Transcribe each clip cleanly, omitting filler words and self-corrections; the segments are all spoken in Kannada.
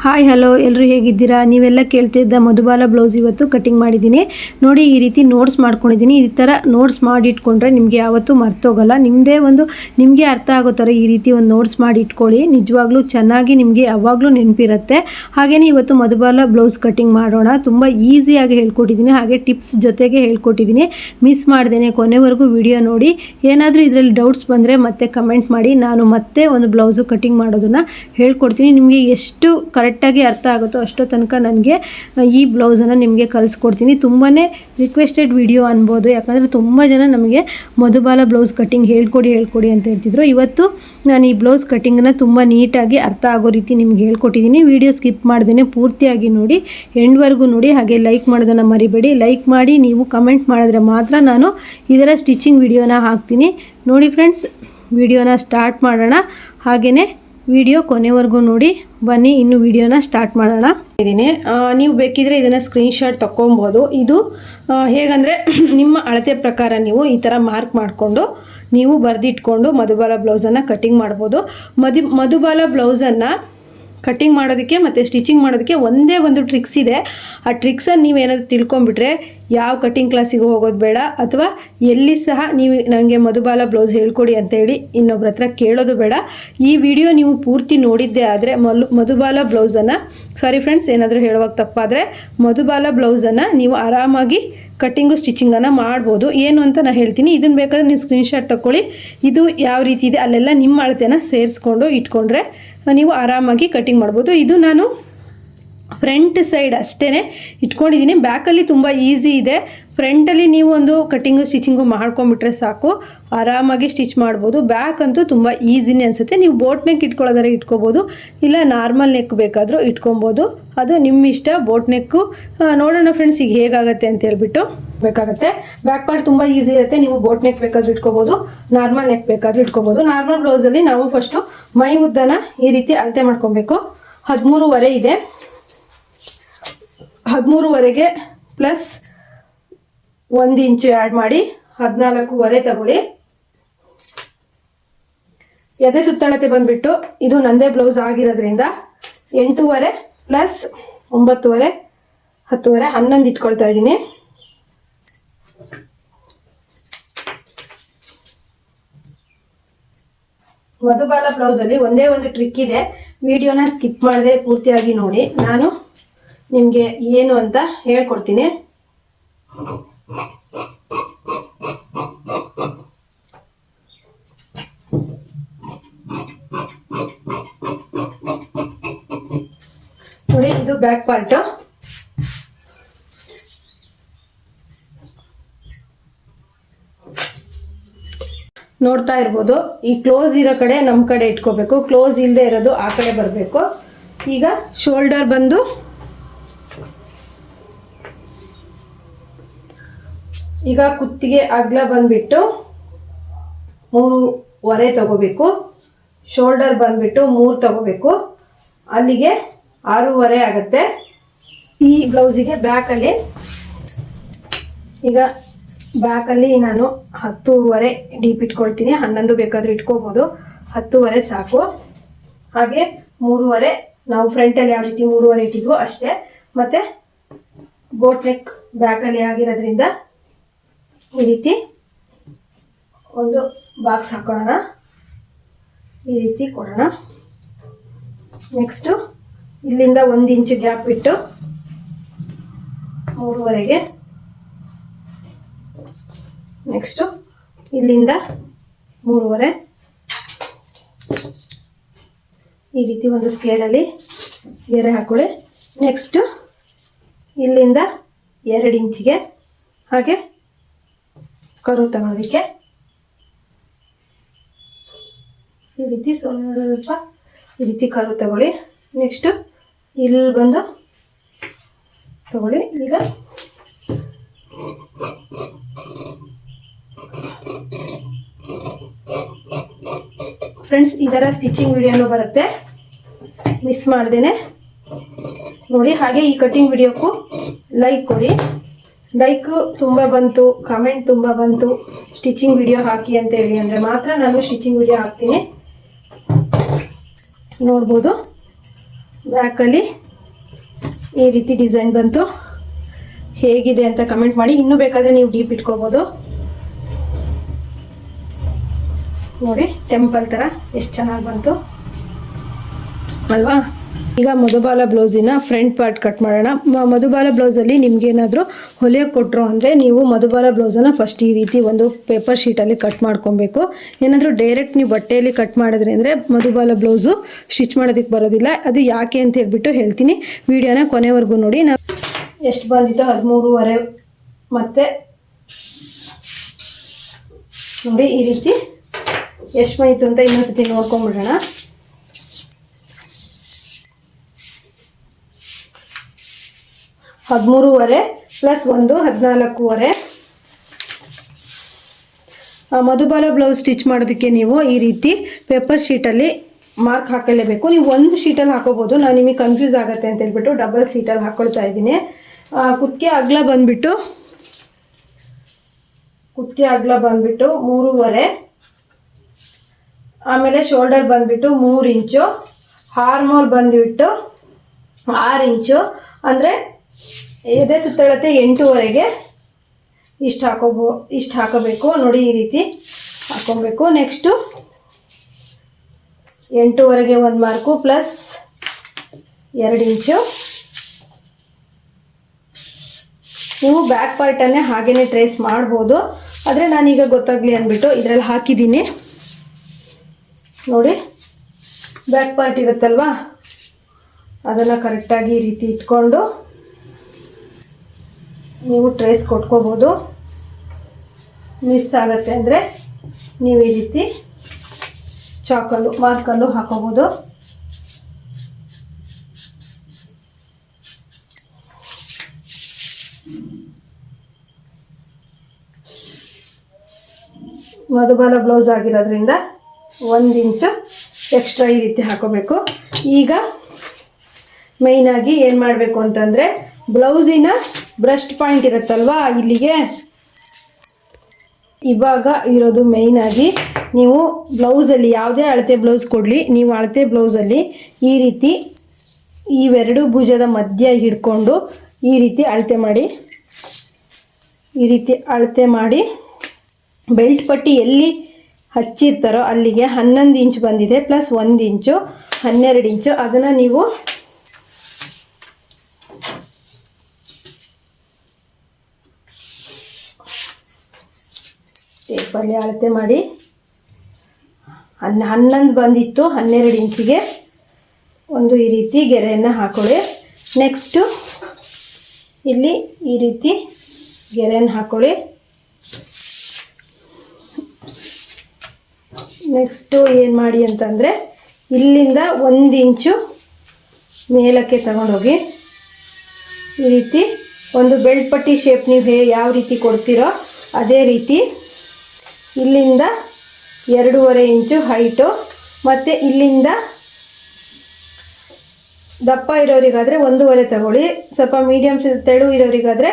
ಹಾಯ್ ಹಲೋ ಎಲ್ಲರೂ ಹೇಗಿದ್ದೀರಾ? ನೀವೆಲ್ಲ ಕೇಳ್ತಿದ್ದ ಮಧುಬಾಲ ಬ್ಲೌಸ್ ಇವತ್ತು ಕಟಿಂಗ್ ಮಾಡಿದ್ದೀನಿ ನೋಡಿ. ಈ ರೀತಿ ನೋಟ್ಸ್ ಮಾಡ್ಕೊಂಡಿದ್ದೀನಿ. ಈ ಥರ ನೋಟ್ಸ್ ಮಾಡಿ ಇಟ್ಕೊಂಡ್ರೆ ನಿಮಗೆ ಯಾವತ್ತೂ ಮರ್ತೋಗಲ್ಲ. ನಿಮಗೆ ಅರ್ಥ ಆಗೋ ಥರ ಈ ರೀತಿ ಒಂದು ನೋಟ್ಸ್ ಮಾಡಿ ಇಟ್ಕೊಳ್ಳಿ. ನಿಜವಾಗ್ಲೂ ಚೆನ್ನಾಗಿ ನಿಮಗೆ ಯಾವಾಗಲೂ ನೆನಪಿರುತ್ತೆ. ಹಾಗೆಯೇ ಇವತ್ತು ಮಧುಬಾಲ ಬ್ಲೌಸ್ ಕಟಿಂಗ್ ಮಾಡೋಣ. ತುಂಬ ಈಸಿಯಾಗಿ ಹೇಳ್ಕೊಟ್ಟಿದ್ದೀನಿ, ಹಾಗೆ ಟಿಪ್ಸ್ ಜೊತೆಗೆ ಹೇಳ್ಕೊಟ್ಟಿದ್ದೀನಿ. ಮಿಸ್ ಮಾಡ್ದೇನೆ ಕೊನೆವರೆಗೂ ವಿಡಿಯೋ ನೋಡಿ. ಏನಾದರೂ ಇದರಲ್ಲಿ ಡೌಟ್ಸ್ ಬಂದರೆ ಮತ್ತೆ ಕಮೆಂಟ್ ಮಾಡಿ, ನಾನು ಮತ್ತೆ ಒಂದು ಬ್ಲೌಸು ಕಟಿಂಗ್ ಮಾಡೋದನ್ನು ಹೇಳ್ಕೊಡ್ತೀನಿ. ನಿಮಗೆ ಎಷ್ಟು ಕರೆಕ್ಟಾಗಿ ಅರ್ಥ ಆಗುತ್ತೋ ಅಷ್ಟೋ ತನಕ ನನಗೆ ಈ ಬ್ಲೌಸನ್ನು ನಿಮಗೆ ಕಲಿಸ್ಕೊಡ್ತೀನಿ. ತುಂಬಾ ರಿಕ್ವೆಸ್ಟೆಡ್ ವಿಡಿಯೋ ಅನ್ಬೋದು, ಯಾಕಂದರೆ ತುಂಬ ಜನ ನಮಗೆ ಮಧುಬಾಲ ಬ್ಲೌಸ್ ಕಟ್ಟಿಂಗ್ ಹೇಳ್ಕೊಡಿ ಅಂತ ಹೇಳ್ತಿದ್ರು. ಇವತ್ತು ನಾನು ಈ ಬ್ಲೌಸ್ ಕಟ್ಟಿಂಗನ್ನು ತುಂಬ ನೀಟಾಗಿ ಅರ್ಥ ಆಗೋ ರೀತಿ ನಿಮ್ಗೆ ಹೇಳ್ಕೊಟ್ಟಿದ್ದೀನಿ. ವಿಡಿಯೋ ಸ್ಕಿಪ್ ಮಾಡ್ದೇ ಪೂರ್ತಿಯಾಗಿ ನೋಡಿ, ಎಂಡ್ವರೆಗೂ ನೋಡಿ. ಹಾಗೆ ಲೈಕ್ ಮಾಡೋದನ್ನು ಮರಿಬೇಡಿ. ಲೈಕ್ ಮಾಡಿ ನೀವು ಕಮೆಂಟ್ ಮಾಡಿದ್ರೆ ಮಾತ್ರ ನಾನು ಇದರ ಸ್ಟಿಚಿಂಗ್ ವಿಡಿಯೋನ ಹಾಕ್ತೀನಿ. ನೋಡಿ ಫ್ರೆಂಡ್ಸ್, ವಿಡಿಯೋನ ಸ್ಟಾರ್ಟ್ ಮಾಡೋಣ. ಹಾಗೆಯೇ ವಿಡಿಯೋ ಕೊನೆವರೆಗೂ ನೋಡಿ. ಬನ್ನಿ ಇನ್ನು ವಿಡಿಯೋನ ಸ್ಟಾರ್ಟ್ ಮಾಡೋಣ. ನೀವು ಬೇಕಿದ್ರೆ ಇದನ್ನು ಸ್ಕ್ರೀನ್ಶಾಟ್ ತಗೊಬೋದು. ಇದು ಹೇಗಂದರೆ ನಿಮ್ಮ ಅಳತೆ ಪ್ರಕಾರ ನೀವು ಈ ಥರ ಮಾರ್ಕ್ ಮಾಡಿಕೊಂಡು ನೀವು ಬರೆದಿಟ್ಕೊಂಡು ಮಧುಬಾಲ ಬ್ಲೌಸನ್ನು ಕಟ್ಟಿಂಗ್ ಮಾಡ್ಬೋದು. ಮಧುಬಾಲ ಬ್ಲೌಸನ್ನು ಕಟ್ಟಿಂಗ್ ಮಾಡೋದಕ್ಕೆ ಮತ್ತು ಸ್ಟಿಚಿಂಗ್ ಮಾಡೋದಕ್ಕೆ ಒಂದೇ ಒಂದು ಟ್ರಿಕ್ಸ್ ಇದೆ. ಆ ಟ್ರಿಕ್ಸನ್ನು ನೀವೇನಾದರೂ ತಿಳ್ಕೊಂಬಿಟ್ರೆ ಯಾವ ಕಟ್ಟಿಂಗ್ ಕ್ಲಾಸಿಗೆ ಹೋಗೋದು ಬೇಡ, ಅಥವಾ ಎಲ್ಲಿ ಸಹ ನೀವು ನನಗೆ ಮಧುಬಾಲ ಬ್ಲೌಸ್ ಹೇಳ್ಕೊಡಿ ಅಂತೇಳಿ ಇನ್ನೊಬ್ರ ಹತ್ರ ಕೇಳೋದು ಬೇಡ. ಈ ವಿಡಿಯೋ ನೀವು ಪೂರ್ತಿ ನೋಡಿದ್ದೇ ಆದರೆ ಮಧುಬಾಲ ಬ್ಲೌಸನ್ನು, ಸಾರಿ ಫ್ರೆಂಡ್ಸ್ ಏನಾದರೂ ಹೇಳುವಾಗ ತಪ್ಪಾದರೆ, ಮಧುಬಾಲ ಬ್ಲೌಸನ್ನು ನೀವು ಆರಾಮಾಗಿ ಕಟ್ಟಿಂಗು ಸ್ಟಿಚಿಂಗನ್ನು ಮಾಡ್ಬೋದು. ಏನು ಅಂತ ನಾನು ಹೇಳ್ತೀನಿ. ಇದನ್ನು ಬೇಕಾದ್ರೆ ನೀವು ಸ್ಕ್ರೀನ್ಶಾಟ್ ತಗೊಳ್ಳಿ. ಇದು ಯಾವ ರೀತಿ ಇದೆ ಅಲ್ಲೆಲ್ಲ ನಿಮ್ಮ ಅಳತೆನ ಸೇರಿಸ್ಕೊಂಡು ಇಟ್ಕೊಂಡ್ರೆ ನೀವು ಆರಾಮಾಗಿ ಕಟ್ಟಿಂಗ್ ಮಾಡ್ಬೋದು. ಇದು ನಾನು ಫ್ರಂಟ್ ಸೈಡ್ ಅಷ್ಟೇ ಇಟ್ಕೊಂಡಿದ್ದೀನಿ. ಬ್ಯಾಕಲ್ಲಿ ತುಂಬ ಈಸಿ ಇದೆ. ಫ್ರಂಟಲ್ಲಿ ನೀವು ಒಂದು ಕಟ್ಟಿಂಗು ಸ್ಟಿಚಿಂಗು ಮಾಡ್ಕೊಂಬಿಟ್ರೆ ಸಾಕು, ಆರಾಮಾಗಿ ಸ್ಟಿಚ್ ಮಾಡ್ಬೋದು. ಬ್ಯಾಕ್ ಅಂತೂ ತುಂಬ ಈಸಿನೇ ಅನಿಸುತ್ತೆ. ನೀವು ಬೋಟ್ ನೆಕ್ ಇಟ್ಕೊಳ್ಳೋದಾರೆ ಇಟ್ಕೋಬೋದು, ಇಲ್ಲ ನಾರ್ಮಲ್ ನೆಕ್ ಬೇಕಾದರೂ ಇಟ್ಕೊಬೋದು. ಅದು ನಿಮ್ಮ ಇಷ್ಟ. ಬೋಟ್ ನೆಕ್ಕು ನೋಡೋಣ ಫ್ರೆಂಡ್ಸ್ ಈಗ ಹೇಗಾಗುತ್ತೆ ಅಂತ ಹೇಳ್ಬಿಟ್ಟು ಬೇಕಾಗುತ್ತೆ. ಬ್ಯಾಕ್ ಪಾರ್ಟ್ ತುಂಬ ಈಸಿ ಇರುತ್ತೆ. ನೀವು ಬೋಟ್ ನೆಕ್ ಬೇಕಾದರೂ ಇಟ್ಕೋಬೋದು, ನಾರ್ಮಲ್ ನೆಕ್ ಬೇಕಾದರೂ ಇಟ್ಕೋಬೋದು. ನಾರ್ಮಲ್ ಬ್ಲೌಸಲ್ಲಿ ನಾವು ಫಸ್ಟು ಮೈ ಉದ್ದನ ಈ ರೀತಿ ಅಳತೆ ಮಾಡ್ಕೊಬೇಕು. 13.5 ಇದೆ. 13.5ಗೆ ಪ್ಲಸ್ 1 ಇಂಚು ಆ್ಯಡ್ ಮಾಡಿ 14.5 ತಗೊಳ್ಳಿ. ಎದೆ ಸುತ್ತಳತೆ ಬಂದುಬಿಟ್ಟು ಇದು ನಂದೇ ಬ್ಲೌಸ್ ಆಗಿರೋದ್ರಿಂದ 8.5 ಪ್ಲಸ್ 9.5 10.5 11 ಇಟ್ಕೊಳ್ತಾ ಇದ್ದೀನಿ. ಮಧುಬಾಲ ಬ್ಲೌಸಲ್ಲಿ ಒಂದೇ ಒಂದು ಟ್ರಿಕ್ ಇದೆ. ವಿಡಿಯೋನ ಸ್ಕಿಪ್ ಮಾಡದೆ ಪೂರ್ತಿಯಾಗಿ ನೋಡಿ. ನಾನು ನಿಮಗೆ ಏನು ಅಂತ ಹೇಳ್ಕೊಡ್ತೀನಿ. ನೋಡಿ, ಇದು ಬ್ಯಾಕ್ ಪಾರ್ಟು. ನೋಡ್ತಾ ಇರ್ಬೋದು, ಈ ಕ್ಲೋಸ್ ಇರೋ ಕಡೆ ನಮ್ಮ ಕಡೆ ಇಟ್ಕೋಬೇಕು, ಕ್ಲೋಸ್ ಇಲ್ಲದೆ ಇರೋದು ಆ ಕಡೆ ಬರಬೇಕು. ಈಗ ಶೋಲ್ಡರ್ ಬಂದು ಈಗ ಕುತ್ತಿಗೆ ಅಗಲ ಬಂದ್ಬಿಟ್ಟು 3.5 ತಗೋಬೇಕು. ಶೋಲ್ಡರ್ ಬಂದ್ಬಿಟ್ಟು 3 ತಗೋಬೇಕು. ಅಲ್ಲಿಗೆ 6.5 ಆಗುತ್ತೆ. ಈ ಬ್ಲೌಸಿಗೆ ಬ್ಯಾಕಲ್ಲಿ ಈಗ ಬ್ಯಾಕಲ್ಲಿ ನಾನು 10.5 ಡೀಪ್ ಇಟ್ಕೊಳ್ತೀನಿ. 11 ಬೇಕಾದರೂ ಇಟ್ಕೋಬೋದು. 10.5 ಸಾಕು. ಹಾಗೆ 3.5 ನಾವು ಫ್ರಂಟಲ್ಲಿ ಯಾವ ರೀತಿ 3.5 ಇಟ್ಟಿದ್ವೋ ಅಷ್ಟೇ. ಮತ್ತು ಬೋಟ್ ನೆಕ್ ಬ್ಯಾಕಲ್ಲಿ ಆಗಿರೋದ್ರಿಂದ ಈ ರೀತಿ ಒಂದು ಬಾಕ್ಸ್ ಹಾಕೊಳ್ಳೋಣ. ಈ ರೀತಿ ಕೊಡೋಣ. ನೆಕ್ಸ್ಟು ಇಲ್ಲಿಂದ 1 ಇಂಚು ಗ್ಯಾಪ್ ಬಿಟ್ಟು 3.5ಗೆ, ನೆಕ್ಸ್ಟು ಇಲ್ಲಿಂದ 3.5 ಈ ರೀತಿ ಒಂದು ಸ್ಕೇಲಲ್ಲಿ ಗೆರೆ ಹಾಕೊಳ್ಳಿ. ನೆಕ್ಸ್ಟು ಇಲ್ಲಿಂದ 2 ಇಂಚಿಗೆ ಹಾಗೆ ಕರು ತಗೊಳ್ಳೋದಕ್ಕೆ ಈ ರೀತಿ ಸ್ವಲ್ಪ ಈ ರೀತಿ ಕರು ತಗೊಳ್ಳಿ. ನೆಕ್ಸ್ಟು ಇಲ್ಲಿ ಬಂದು ತಗೊಳ್ಳಿ. ಈಗ ಫ್ರೆಂಡ್ಸ್ ಇದರ ಸ್ಟಿಚಿಂಗ್ ವಿಡಿಯೋನು ಬರುತ್ತೆ, ಮಿಸ್ ಮಾಡ್ದೇನೆ ನೋಡಿ. ಹಾಗೆ ಈ ಕಟಿಂಗ್ ವಿಡಿಯೋಕ್ಕೂ ಲೈಕ್ ಕೊಡಿ. ಲೈಕ್ ತುಂಬ ಬಂತು, ಕಮೆಂಟ್ ತುಂಬ ಬಂತು, ಸ್ಟಿಚಿಂಗ್ ವಿಡಿಯೋ ಹಾಕಿ ಅಂತ ಹೇಳಿ ಅಂದರೆ ಮಾತ್ರ ನಾನು ಸ್ಟಿಚಿಂಗ್ ವಿಡಿಯೋ ಹಾಕ್ತೀನಿ. ನೋಡ್ಬೋದು ಬ್ಯಾಕಲ್ಲಿ ಈ ರೀತಿ ಡಿಸೈನ್ ಬಂತು. ಹೇಗಿದೆ ಅಂತ ಕಮೆಂಟ್ ಮಾಡಿ. ಇನ್ನೂ ಬೇಕಾದರೆ ನೀವು ಡೀಪ್ ಇಟ್ಕೋಬೋದು. ನೋಡಿ ಟೆಂಪಲ್ ಥರ ಎಷ್ಟು ಚೆನ್ನಾಗಿ ಬಂತು ಅಲ್ವಾ. ಈಗ ಮಧುಬಾಲ ಬ್ಲೌಸಿನ ಫ್ರಂಟ್ ಪಾರ್ಟ್ ಕಟ್ ಮಾಡೋಣ. ಮಧುಬಾಲ ಬ್ಲೌಸಲ್ಲಿ ನಿಮ್ಗೇನಾದರೂ ಹೊಲಿಯೋಕ್ಕೆ ಕೊಟ್ಟರು ಅಂದರೆ ನೀವು ಮಧುಬಾಲ ಬ್ಲೌಸನ್ನು ಫಸ್ಟ್ ಈ ರೀತಿ ಒಂದು ಪೇಪರ್ ಶೀಟಲ್ಲಿ ಕಟ್ ಮಾಡ್ಕೊಬೇಕು. ಏನಾದರೂ ಡೈರೆಕ್ಟ್ ನೀವು ಬಟ್ಟೆಯಲ್ಲಿ ಕಟ್ ಮಾಡಿದ್ರಿ ಅಂದರೆ ಮಧುಬಾಲ ಬ್ಲೌಸು ಸ್ಟಿಚ್ ಮಾಡೋದಕ್ಕೆ ಬರೋದಿಲ್ಲ. ಅದು ಯಾಕೆ ಅಂತ ಹೇಳ್ಬಿಟ್ಟು ಹೇಳ್ತೀನಿ. ವಿಡಿಯೋನ ಕೊನೆವರೆಗೂ ನೋಡಿ. ನಾವು ಎಷ್ಟು ಬಂದಿತ್ತು 13.5 ಮತ್ತು ನೋಡಿ ಈ ರೀತಿ ಎಷ್ಟು ಬಂದಿತ್ತು ಅಂತ ಇನ್ನೊಂದ್ಸತಿ ನೋಡ್ಕೊಂಬಿಡೋಣ. $13.5 ಪ್ಲಸ್ 1 14.5. ಮಧುಬಾಲ ಬ್ಲೌಸ್ ಸ್ಟಿಚ್ ಮಾಡೋದಕ್ಕೆ ನೀವು ಈ ರೀತಿ ಪೇಪರ್ ಶೀಟಲ್ಲಿ ಮಾರ್ಕ್ ಹಾಕೊಳ್ಳೇಬೇಕು. ನೀವು ಒಂದು ಶೀಟಲ್ಲಿ ಹಾಕೋಬೋದು. ನಾನು ನಿಮಗೆ ಕನ್ಫ್ಯೂಸ್ ಆಗುತ್ತೆ ಅಂತ ಹೇಳ್ಬಿಟ್ಟು ಡಬಲ್ ಶೀಟಲ್ಲಿ ಹಾಕ್ಕೊಳ್ತಾ ಇದ್ದೀನಿ. ಕುತ್ತಿಗೆ ಅಗಲ ಬಂದುಬಿಟ್ಟು 3.5. ಆಮೇಲೆ ಶೋಲ್ಡರ್ ಬಂದುಬಿಟ್ಟು 3 ಇಂಚು. ಆರ್ಮೋಲ್ ಬಂದುಬಿಟ್ಟು 6 ಇಂಚು. ಅಂದರೆ ಎದೆ ಸುತ್ತಳತೆ 8.5ಗೆ ಇಷ್ಟು ಹಾಕೋಬೇಕು. ನೋಡಿ ಈ ರೀತಿ ಹಾಕೊಬೇಕು. ನೆಕ್ಸ್ಟು 8.5ಗೆ 1 ಮಾರ್ಕು ಪ್ಲಸ್ 2 ಇಂಚು. ನೀವು ಬ್ಯಾಕ್ ಪಾರ್ಟನ್ನೇ ಹಾಗೇ ಟ್ರೇಸ್ ಮಾಡ್ಬೋದು. ಆದರೆ ನಾನೀಗ ಗೊತ್ತಾಗಲಿ ಅಂದ್ಬಿಟ್ಟು ಇದರಲ್ಲಿ ಹಾಕಿದ್ದೀನಿ. ನೋಡಿ ಬ್ಯಾಕ್ ಪಾರ್ಟ್ ಇರುತ್ತಲ್ವಾ, ಅದನ್ನು ಕರೆಕ್ಟಾಗಿ ಈ ರೀತಿ ಇಟ್ಕೊಂಡು ನೀವು ಟ್ರೇಸ್ ಕೊಟ್ಕೋಬೋದು. ಮಿಸ್ ಆಗುತ್ತೆ ಅಂದರೆ ನೀವು ಈ ರೀತಿ ಚಾಕಲ್ಲು ಮಾರ್ಕಲ್ಲು ಹಾಕೋಬೋದು. ಮಧುಬಾಲ ಬ್ಲೌಸ್ ಆಗಿರೋದ್ರಿಂದ 1 ಇಂಚು ಎಕ್ಸ್ಟ್ರಾ ಈ ರೀತಿ ಹಾಕೋಬೇಕು. ಈಗ ಮೇಯ್ನಾಗಿ ಏನು ಮಾಡಬೇಕು ಅಂತಂದರೆ ಬ್ಲೌಸಿನ ಬ್ರೆಸ್ಟ್ ಪಾಯಿಂಟ್ ಇರುತ್ತಲ್ವಾ, ಇಲ್ಲಿಗೆ ಇವಾಗ ಇರೋದು ಮೇಯ್ನಾಗಿ ನೀವು ಬ್ಲೌಸಲ್ಲಿ ಯಾವುದೇ ಅಳತೆ ಬ್ಲೌಸ್ ಕೊಡಲಿ, ನೀವು ಅಳತೆ ಬ್ಲೌಸಲ್ಲಿ ಈ ರೀತಿ ಇವೆರಡು ಭುಜದ ಮಧ್ಯ ಹಿಡ್ಕೊಂಡು ಈ ರೀತಿ ಅಳತೆ ಮಾಡಿ. ಈ ರೀತಿ ಅಳತೆ ಮಾಡಿ ಬೆಲ್ಟ್ ಪಟ್ಟಿ ಎಲ್ಲಿ ಹಚ್ಚಿರ್ತಾರೋ ಅಲ್ಲಿಗೆ 11 ಇಂಚ್ ಬಂದಿದೆ ಪ್ಲಸ್ 1 ಇಂಚು 12 ಇಂಚು. ಅದನ್ನು ನೀವು ಟೇಪಲ್ಲಿ ಅಳತೆ ಮಾಡಿ. 11 ಬಂದಿತ್ತು, 12 ಇಂಚಿಗೆ ಒಂದು ಈ ರೀತಿ ಗೆರೆಯನ್ನು ಹಾಕೊಳ್ಳಿ. ನೆಕ್ಸ್ಟು ಇಲ್ಲಿ ಈ ರೀತಿ ಗೆರೆಯನ್ನು ಹಾಕೊಳ್ಳಿ. ನೆಕ್ಸ್ಟು ಏನು ಮಾಡಿ ಅಂತಂದರೆ ಇಲ್ಲಿಂದ 1 ಇಂಚು ಮೇಲಕ್ಕೆ ತಗೊಂಡೋಗಿ ಈ ರೀತಿ ಒಂದು ಬೆಲ್ಟ್ ಪಟ್ಟಿ ಶೇಪ್ ನೀವು ಯಾವ ರೀತಿ ಕೊಡ್ತೀರೋ ಅದೇ ರೀತಿ ಇಲ್ಲಿಂದ 2.5 ಇಂಚು ಹೈಟು, ಮತ್ತು ಇಲ್ಲಿಂದ ದಪ್ಪ ಇರೋರಿಗಾದರೆ 1.5 ತಗೊಳ್ಳಿ. ಸ್ವಲ್ಪ ಮೀಡಿಯಮ್ ತೆಳು ಇರೋರಿಗಾದರೆ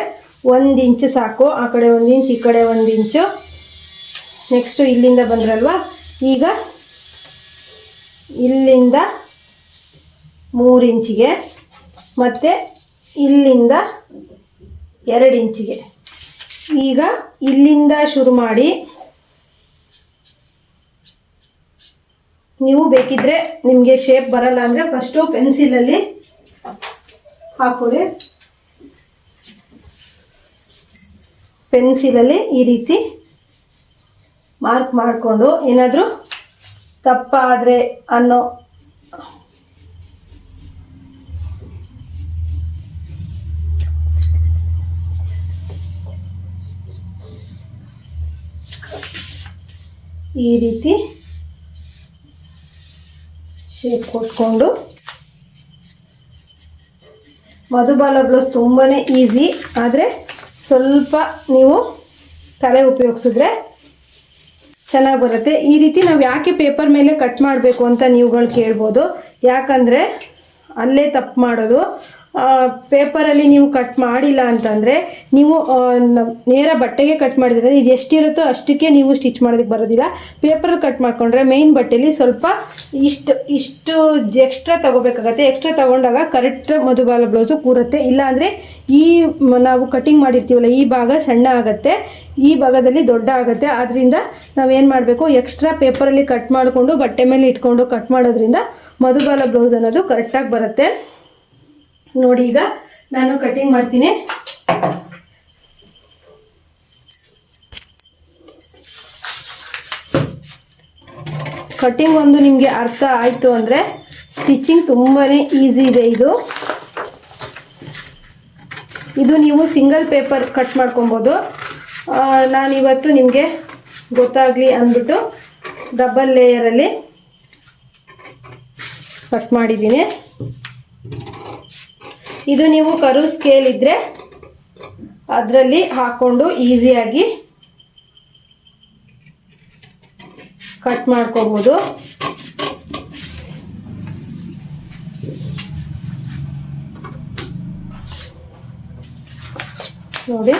1 ಇಂಚು ಸಾಕು. ಆ ಕಡೆ 1 ಇಂಚು, ಈ ಕಡೆ 1 ಇಂಚು. ನೆಕ್ಸ್ಟು ಇಲ್ಲಿಂದ ಬಂದ್ರಲ್ವ, ಈಗ ಇಲ್ಲಿಂದ 3 ಇಂಚಿಗೆ ಮತ್ತು ಇಲ್ಲಿಂದ 2 ಇಂಚಿಗೆ. ಈಗ ಇಲ್ಲಿಂದ ಶುರು ಮಾಡಿ ನೀವು ಬೇಕಿದ್ರೆ ನಿಮಗೆ ಶೇಪ್ ಬರಲ್ಲ ಅಂದರೆ ಫಸ್ಟು ಪೆನ್ಸಿಲಲ್ಲಿ ಹಾಕೊಳ್ಳಿ. ಪೆನ್ಸಿಲಲ್ಲಿ ಈ ರೀತಿ ಮಾರ್ಕ್ ಮಾಡಿಕೊಂಡು ಏನಾದರೂ ತಪ್ಪಾದರೆ ಅನ್ನೋ ಈ ರೀತಿ ಶೇಪ್ ಕೊಟ್ಕೊಂಡು ಮಧುಬಾಲ ಬ್ಲೌಸ್ ತುಂಬಾ ಈಸಿ. ಆದರೆ ಸ್ವಲ್ಪ ನೀವು ತಲೆ ಉಪಯೋಗಿಸಿದ್ರೆ ಚೆನ್ನಾಗಿ ಬರುತ್ತೆ. ಈ ರೀತಿ ನಾವು ಯಾಕೆ ಪೇಪರ್ ಮೇಲೆ ಕಟ್ ಮಾಡಬೇಕು ಅಂತ ನೀವುಗಳು ಕೇಳ್ಬೋದು. ಯಾಕಂದರೆ ಅಲ್ಲೇ ತಪ್ಪು ಮಾಡೋದು. ಪೇಪರಲ್ಲಿ ನೀವು ಕಟ್ ಮಾಡಿಲ್ಲ ಅಂತಂದರೆ ನೀವು ನೇರ ಬಟ್ಟೆಗೆ ಕಟ್ ಮಾಡಿದ್ರೆ ಇದು ಎಷ್ಟಿರುತ್ತೋ ಅಷ್ಟಕ್ಕೆ ನೀವು ಸ್ಟಿಚ್ ಮಾಡೋದಕ್ಕೆ ಬರೋದಿಲ್ಲ. ಪೇಪರಲ್ಲಿ ಕಟ್ ಮಾಡಿಕೊಂಡ್ರೆ ಮೇಯ್ನ್ ಬಟ್ಟೆಯಲ್ಲಿ ಸ್ವಲ್ಪ ಇಷ್ಟು ಎಕ್ಸ್ಟ್ರಾ ತೊಗೋಬೇಕಾಗತ್ತೆ. ಎಕ್ಸ್ಟ್ರಾ ತೊಗೊಂಡಾಗ ಕರೆಕ್ಟ್ ಮಧುಬಾಲ ಬ್ಲೌಸು ಕೂರುತ್ತೆ. ಇಲ್ಲಾಂದರೆ ನಾವು ಕಟಿಂಗ್ ಮಾಡಿರ್ತೀವಲ್ಲ ಈ ಭಾಗ ಸಣ್ಣ ಆಗುತ್ತೆ, ಈ ಭಾಗದಲ್ಲಿ ದೊಡ್ಡ ಆಗುತ್ತೆ. ಆದ್ದರಿಂದ ನಾವೇನು ಮಾಡಬೇಕು, ಎಕ್ಸ್ಟ್ರಾ ಪೇಪರಲ್ಲಿ ಕಟ್ ಮಾಡಿಕೊಂಡು ಬಟ್ಟೆ ಮೇಲೆ ಇಟ್ಕೊಂಡು ಕಟ್ ಮಾಡೋದ್ರಿಂದ ಮಧುಬಾಲ ಬ್ಲೌಸ್ ಅನ್ನೋದು ಕರೆಕ್ಟಾಗಿ ಬರುತ್ತೆ. ನೋಡಿ ಈಗ ನಾನು ಕಟಿಂಗ್ ಮಾಡ್ತೀನಿ. ಕಟಿಂಗ್ ಒಂದು ನಿಮಗೆ ಅರ್ಥ ಆಯಿತು ಅಂದರೆ ಸ್ಟಿಚಿಂಗ್ ತುಂಬಾ ಈಸಿ ಇದೆ. ಇದು ನೀವು ಸಿಂಗಲ್ ಪೇಪರ್ ಕಟ್ ಮಾಡ್ಕೊಬೋದು. ನಾನಿವತ್ತು ನಿಮಗೆ ಗೊತ್ತಾಗಲಿ ಅಂದ್ಬಿಟ್ಟು ಡಬಲ್ ಲೇಯರಲ್ಲಿ ಕಟ್ ಮಾಡಿದ್ದೀನಿ. ಇದು ನೀವು ಕರು ಸ್ಕೇಲ್ ಇದ್ದರೆ ಅದರಲ್ಲಿ ಹಾಕ್ಕೊಂಡು ಈಸಿಯಾಗಿ ಕಟ್ ಮಾಡ್ಕೋಬೋದು. ನೋಡಿ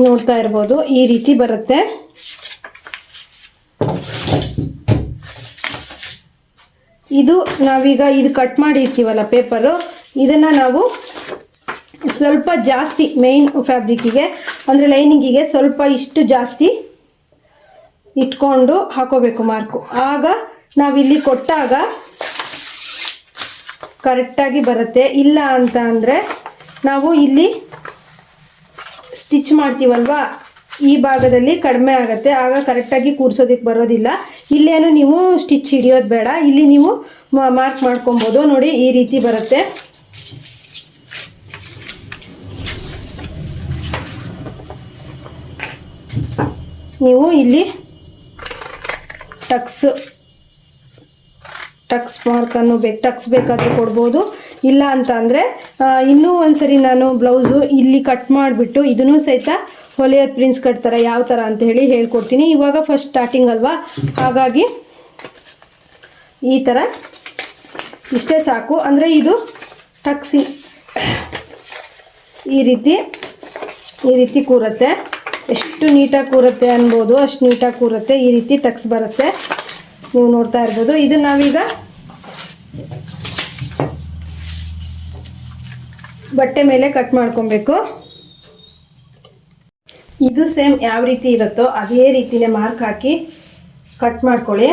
ನೋಡ್ತಾ ಇರ್ಬೋದು, ಈ ರೀತಿ ಬರುತ್ತೆ. ಇದು ನಾವೀಗ ಇದು ಕಟ್ ಮಾಡಿರ್ತೀವಲ್ಲ ಪೇಪರು, ಇದನ್ನು ನಾವು ಸ್ವಲ್ಪ ಜಾಸ್ತಿ ಮೇಯ್ನ್ ಫ್ಯಾಬ್ರಿಕ್ಕಿಗೆ ಅಂದರೆ ಲೈನಿಂಗಿಗೆ ಸ್ವಲ್ಪ ಇಷ್ಟು ಜಾಸ್ತಿ ಇಟ್ಕೊಂಡು ಹಾಕೋಬೇಕು ಮಾರ್ಕು. ಆಗ ನಾವಿಲ್ಲಿ ಕೊಟ್ಟಾಗ ಕರೆಕ್ಟಾಗಿ ಬರುತ್ತೆ. ಇಲ್ಲ ಅಂತ ಅಂದರೆ ನಾವು ಇಲ್ಲಿ ಸ್ಟಿಚ್ ಮಾಡ್ತೀವಲ್ವಾ ಈ ಭಾಗದಲ್ಲಿ ಕಡಿಮೆ ಆಗುತ್ತೆ, ಆಗ ಕರೆಕ್ಟಾಗಿ ಕೂರಿಸೋದಕ್ಕೆ ಬರೋದಿಲ್ಲ. ಇಲ್ಲೇನು ನೀವು ಸ್ಟಿಚ್ ಹಿಡಿಯೋದು ಬೇಡ, ಇಲ್ಲಿ ನೀವು ಮಾರ್ಕ್ ಮಾಡ್ಕೊಬೋದು. ನೋಡಿ ಈ ರೀತಿ ಬರುತ್ತೆ. ನೀವು ಇಲ್ಲಿ ಟಕ್ಸ್ ಮಾರ್ಕನ್ನು ಟಕ್ಸ್ ಬೇಕಾದರೂ ಕೊಡ್ಬೋದು. ಇಲ್ಲ ಅಂತ ಅಂದರೆ ಇನ್ನೂ ಒಂದ್ಸರಿ ನಾನು ಬ್ಲೌಸು ಇಲ್ಲಿ ಕಟ್ ಮಾಡಿಬಿಟ್ಟು ಇದನ್ನು ಸಹಿತ ಹೊಲಿಯೋದು ಪ್ರಿನ್ಸ್ ಕಟ್ ಥರ ಯಾವ ಥರ ಅಂತ ಹೇಳಿ ಹೇಳ್ಕೊಡ್ತೀನಿ. ಇವಾಗ ಫಸ್ಟ್ ಸ್ಟಾರ್ಟಿಂಗ್ ಅಲ್ವಾ, ಹಾಗಾಗಿ ಈ ಥರ ಇಷ್ಟೇ ಸಾಕು. ಅಂದರೆ ಇದು ಟಕ್ಸಿ ಈ ರೀತಿ ಕೂರುತ್ತೆ. ಎಷ್ಟು ನೀಟಾಗಿ ಕೂರುತ್ತೆ ಅನ್ಬೋದು, ಅಷ್ಟು ನೀಟಾಗಿ ಕೂರುತ್ತೆ. ಈ ರೀತಿ ಟಕ್ಸ್ ಬರುತ್ತೆ, ನೀವು ನೋಡ್ತಾ ಇರ್ಬೋದು. ಇದು ನಾವೀಗ ಬಟ್ಟೆ ಮೇಲೆ ಕಟ್ ಮಾಡ್ಕೊಬೇಕು. ಇದು ಸೇಮ್ ಯಾವ ರೀತಿ ಇರುತ್ತೋ ಅದೇ ರೀತಿನೇ ಮಾರ್ಕ್ ಹಾಕಿ ಕಟ್ ಮಾಡ್ಕೊಳ್ಳಿ.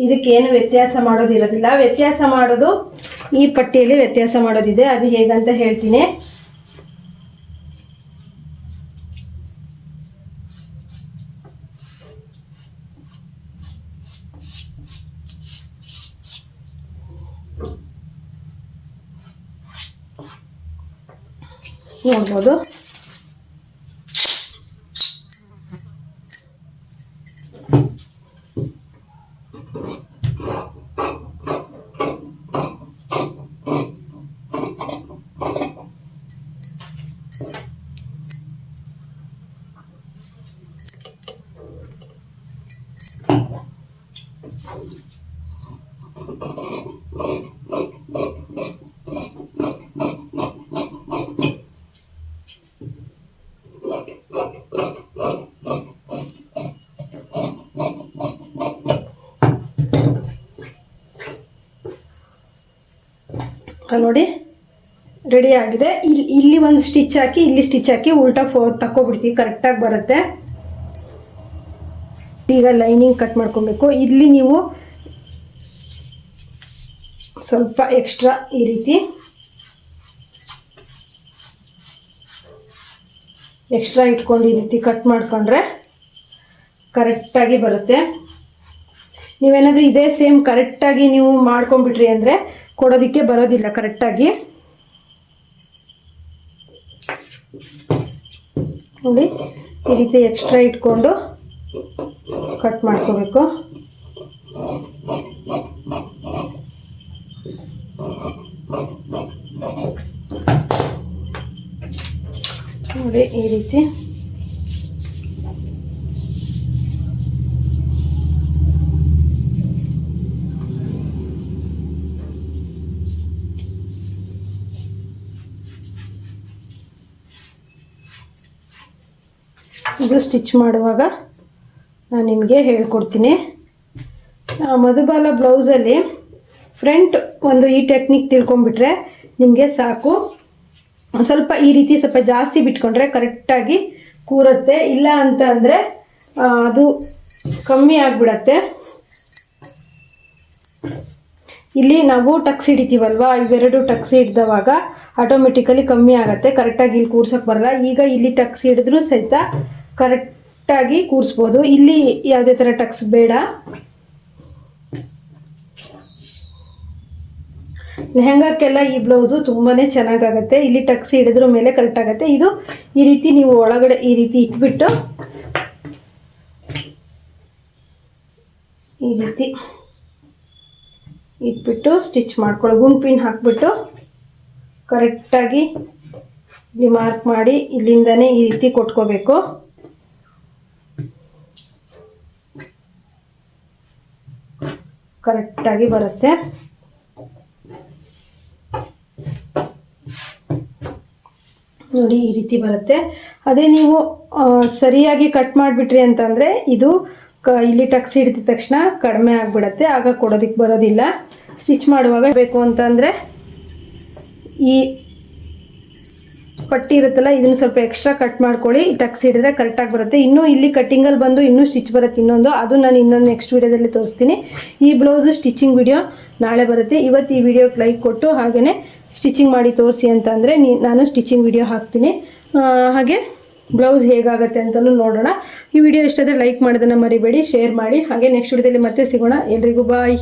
ಇದಕ್ಕೇನು ವ್ಯತ್ಯಾಸ ಮಾಡೋದಿರೋದಿಲ್ಲ. ವ್ಯತ್ಯಾಸ ಮಾಡೋದು ಈ ಪಟ್ಟಿಯಲ್ಲಿ ವ್ಯತ್ಯಾಸ ಮಾಡೋದಿದೆ, ಅದು ಹೇಗಂತ ಹೇಳ್ತೀನಿ. ನೋಡ್ಬೋದು. ನೋಡಿ ರೆಡಿ ಆಗಿದೆ. ಇಲ್ಲಿ ಒಂದು ಸ್ಟಿಚ್ ಹಾಕಿ ಇಲ್ಲಿ ಸ್ಟಿಚ್ ಹಾಕಿ ಉಲ್ಟಾ ತಕ್ಕೊಬಿಡ್ತೀವಿ, ಕರೆಕ್ಟಾಗಿ ಬರುತ್ತೆ. ಈಗ ಲೈನಿಂಗ್ ಕಟ್ ಮಾಡ್ಕೊಬೇಕು. ಇಲ್ಲಿ ನೀವು ಸ್ವಲ್ಪ ಎಕ್ಸ್ಟ್ರಾ ಈ ರೀತಿ ಎಕ್ಸ್ಟ್ರಾ ಇಟ್ಕೊಂಡು ಈ ರೀತಿ ಕಟ್ ಮಾಡಿಕೊಂಡ್ರೆ ಕರೆಕ್ಟಾಗಿ ಬರುತ್ತೆ. ನೀವೇನಾದರೂ ಇದೇ ಸೇಮ್ ಕರೆಕ್ಟಾಗಿ ನೀವು ಮಾಡ್ಕೊಂಡ್ಬಿಟ್ರಿ ಅಂದರೆ ಕೊಡೋದಕ್ಕೆ ಬರೋದಿಲ್ಲ ಕರೆಕ್ಟಾಗಿ. ನೋಡಿ ಈ ರೀತಿ ಎಕ್ಸ್ಟ್ರಾ ಇಟ್ಕೊಂಡು ಕಟ್ ಮಾಡ್ಕೋಬೇಕು. ನೋಡಿ ಈ ರೀತಿ ಇದು ಸ್ಟಿಚ್ ಮಾಡುವಾಗ ನಾನು ನಿಮಗೆ ಹೇಳ್ಕೊಡ್ತೀನಿ. ಮಧುಬಾಲ ಬ್ಲೌಸಲ್ಲಿ ಫ್ರಂಟ್ ಒಂದು ಈ ಟೆಕ್ನಿಕ್ ತಿಳ್ಕೊಂಬಿಟ್ರೆ ನಿಮಗೆ ಸಾಕು. ಸ್ವಲ್ಪ ಈ ರೀತಿ ಸ್ವಲ್ಪ ಜಾಸ್ತಿ ಬಿಟ್ಕೊಂಡ್ರೆ ಕರೆಕ್ಟಾಗಿ ಕೂರುತ್ತೆ. ಇಲ್ಲ ಅಂತ ಅಂದರೆ ಅದು ಕಮ್ಮಿ ಆಗಿಬಿಡತ್ತೆ. ಇಲ್ಲಿ ನಾವು ಟಕ್ಸ್ ಹಿಡಿತೀವಲ್ವ, ಇವೆರಡು ಟಕ್ಸ್ ಹಿಡ್ದವಾಗ ಆಟೋಮೆಟಿಕಲಿ ಕಮ್ಮಿ ಆಗುತ್ತೆ, ಕರೆಕ್ಟಾಗಿ ಇಲ್ಲಿ ಕೂರ್ಸೋಕ್ಕೆ ಬರಲ್ಲ. ಈಗ ಇಲ್ಲಿ ಟಕ್ಸ್ ಹಿಡಿದ್ರೂ ಸಹಿತ ಕರೆಕ್ಟಾಗಿ ಕೂರಿಸ್ಬೋದು. ಇಲ್ಲಿ ಯಾವುದೇ ಥರ ಟಕ್ಸ್ ಬೇಡ. ಲೆಹಂಗಕ್ಕೆಲ್ಲ ಈ ಬ್ಲೌಸು ತುಂಬಾ ಚೆನ್ನಾಗಾಗುತ್ತೆ. ಇಲ್ಲಿ ಟಕ್ಸ್ ಹಿಡಿದ್ರ ಮೇಲೆ ಕರೆಕ್ಟ್ ಆಗುತ್ತೆ. ಇದು ಈ ರೀತಿ ನೀವು ಒಳಗಡೆ ಈ ರೀತಿ ಇಟ್ಬಿಟ್ಟು ಈ ರೀತಿ ಇಟ್ಬಿಟ್ಟು ಸ್ಟಿಚ್ ಮಾಡ್ಕೊಳ್ಳಿ. ಗುಂಡು ಪಿನ್ ಹಾಕ್ಬಿಟ್ಟು ಕರೆಕ್ಟಾಗಿ ಇಲ್ಲಿ ಮಾರ್ಕ್ ಮಾಡಿ ಇಲ್ಲಿಂದನೇ ಈ ರೀತಿ ಕೊಟ್ಕೋಬೇಕು. ಕರೆಕ್ಟಾಗಿ ಬರುತ್ತೆ. ನೋಡಿ ಈ ರೀತಿ ಬರುತ್ತೆ. ಅದೇ ನೀವು ಸರಿಯಾಗಿ ಕಟ್ ಮಾಡಿಬಿಟ್ರಿ ಅಂತಂದರೆ ಇದು ಇಲ್ಲಿ ಟಕ್ಸ್ ಹಿಡಿದ ತಕ್ಷಣ ಕಡಿಮೆ ಆಗಿಬಿಡತ್ತೆ, ಆಗ ಕೊಡೋದಕ್ಕೆ ಬರೋದಿಲ್ಲ. ಸ್ಟಿಚ್ ಮಾಡುವಾಗ ಬೇಕು ಅಂತಂದರೆ ಈ ಪಟ್ಟಿ ಇರುತ್ತಲ್ಲ ಇದನ್ನು ಸ್ವಲ್ಪ ಎಕ್ಸ್ಟ್ರಾ ಕಟ್ ಮಾಡ್ಕೊಳ್ಳಿ. ಟಕ್ಸ್ ಹಿಡಿದ್ರೆ ಕರೆಕ್ಟಾಗಿ ಬರುತ್ತೆ. ಇನ್ನೂ ಇಲ್ಲಿ ಕಟ್ಟಿಂಗಲ್ಲಿ ಬಂದು ಇನ್ನೂ ಸ್ಟಿಚ್ ಬರುತ್ತೆ ಇನ್ನೊಂದು, ಅದು ನಾನು ಇನ್ನೊಂದು ನೆಕ್ಸ್ಟ್ ವೀಡಿಯೋದಲ್ಲಿ ತೋರಿಸ್ತೀನಿ. ಈ ಬ್ಲೌಸು ಸ್ಟಿಚಿಂಗ್ ವಿಡಿಯೋ ನಾಳೆ ಬರುತ್ತೆ. ಇವತ್ತು ಈ ವಿಡಿಯೋಕ್ಕೆ ಲೈಕ್ ಕೊಟ್ಟು ಹಾಗೆಯೇ ಸ್ಟಿಚಿಂಗ್ ಮಾಡಿ ತೋರಿಸಿ ಅಂತ ಅಂದರೆ ನಾನು ಸ್ಟಿಚಿಂಗ್ ವಿಡಿಯೋ ಹಾಕ್ತೀನಿ. ಹಾಗೆ ಬ್ಲೌಸ್ ಹೇಗಾಗುತ್ತೆ ಅಂತಲೂ ನೋಡೋಣ. ಈ ವಿಡಿಯೋ ಇಷ್ಟ ಆದರೆ ಲೈಕ್ ಮಾಡೋದನ್ನು ಮರಿಬೇಡಿ, ಶೇರ್ ಮಾಡಿ. ಹಾಗೆ ನೆಕ್ಸ್ಟ್ ವಿಡಿಯೋದಲ್ಲಿ ಮತ್ತೆ ಸಿಗೋಣ. ಎಲ್ರಿಗೂ ಬಾಯ್.